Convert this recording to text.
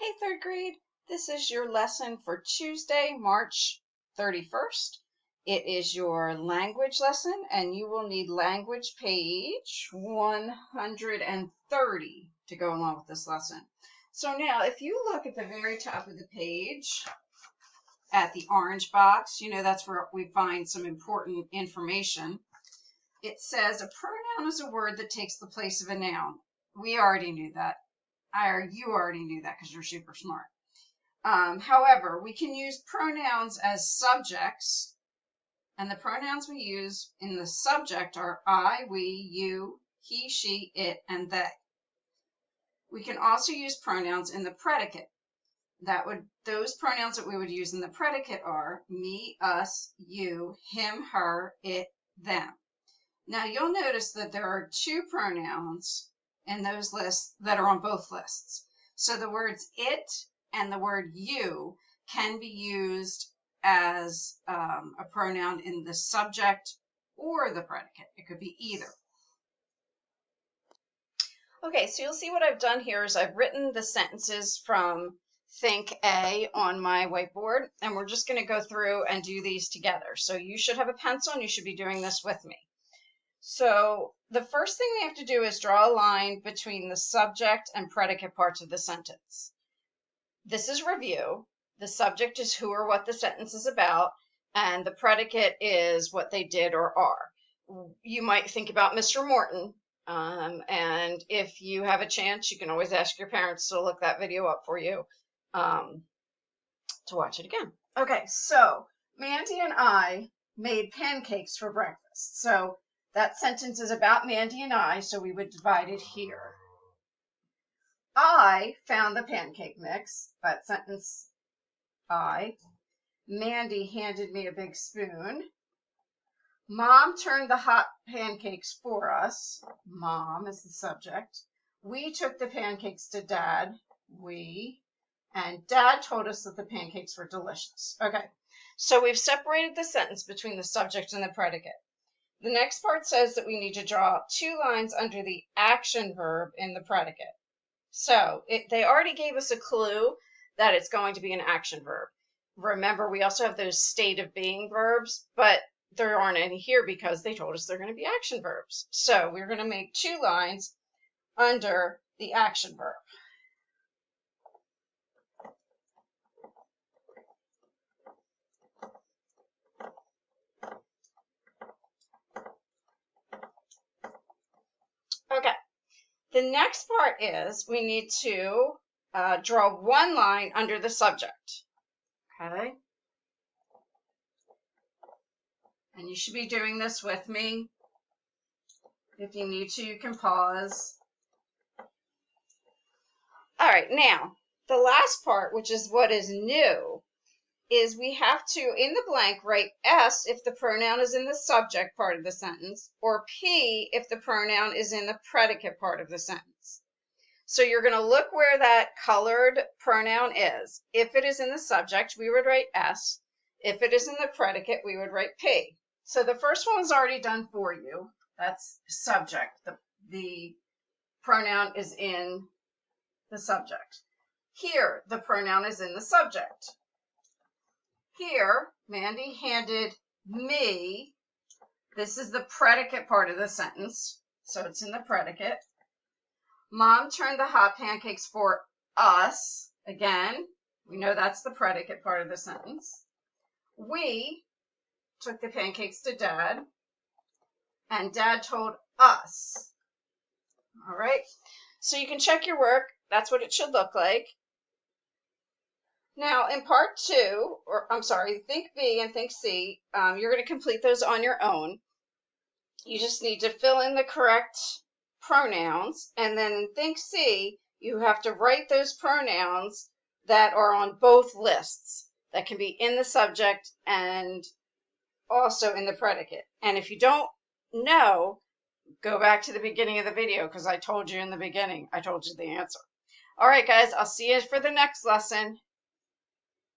Hey, third grade, this is your lesson for Tuesday, March 31st. It is your language lesson, and you will need language page 130 to go along with this lesson. So now, if you look at the very top of the page, at the orange box, you know that's where we find some important information. It says a pronoun is a word that takes the place of a noun. We already knew that. You already knew that because you're super smart. However, we can use pronouns as subjects, and the pronouns we use in the subject are I, we, you, he, she, it, and they. We can also use pronouns in the predicate. Those pronouns that we would use in the predicate are me, us, you, him, her, it, them. Now you'll notice that there are two pronouns in those lists that are on both lists. So the words it and the word you can be used as a pronoun in the subject or the predicate. It could be either. Okay, so you'll see what I've done here is I've written the sentences from Think A on my whiteboard, and we're just going to go through and do these together. So you should have a pencil and you should be doing this with me. So the first thing we have to do is draw a line between the subject and predicate parts of the sentence. This is review. The subject is who or what the sentence is about, and the predicate is what they did or are. You might think about Mr. Morton, and if you have a chance, you can always ask your parents to look that video up for you to watch it again. Okay, so Mandy and I made pancakes for breakfast. So that sentence is about Mandy and I, so we would divide it here. I found the pancake mix, that sentence I. Mandy handed me a big spoon. Mom turned the hot pancakes for us. Mom is the subject. We took the pancakes to Dad. We. And Dad told us that the pancakes were delicious. Okay, so we've separated the sentence between the subject and the predicate. The next part says that we need to draw two lines under the action verb in the predicate. So they already gave us a clue that it's going to be an action verb. Remember, we also have those state of being verbs, but there aren't any here because they told us they're going to be action verbs. So we're going to make two lines under the action verb. Okay, the next part is we need to draw one line under the subject. Okay, and you should be doing this with me. If you need to, you can pause. All right, now the last part, which is what is new, is we have to, in the blank, write S if the pronoun is in the subject part of the sentence, or P if the pronoun is in the predicate part of the sentence. So you're going to look where that colored pronoun is. If it is in the subject, we would write S. If it is in the predicate, we would write P. So the first one was already done for you. That's subject. The pronoun is in the subject. Here, the pronoun is in the subject. Here, Mandy handed me, this is the predicate part of the sentence, so it's in the predicate. Mom turned the hot pancakes for us. Again, we know that's the predicate part of the sentence. We took the pancakes to Dad, and Dad told us. All right, so you can check your work. That's what it should look like. Now, in part two, Think B and Think C, you're going to complete those on your own. You just need to fill in the correct pronouns, and then in Think C, you have to write those pronouns that are on both lists, that can be in the subject and also in the predicate. And if you don't know, go back to the beginning of the video, because I told you in the beginning, I told you the answer. All right, guys, I'll see you for the next lesson.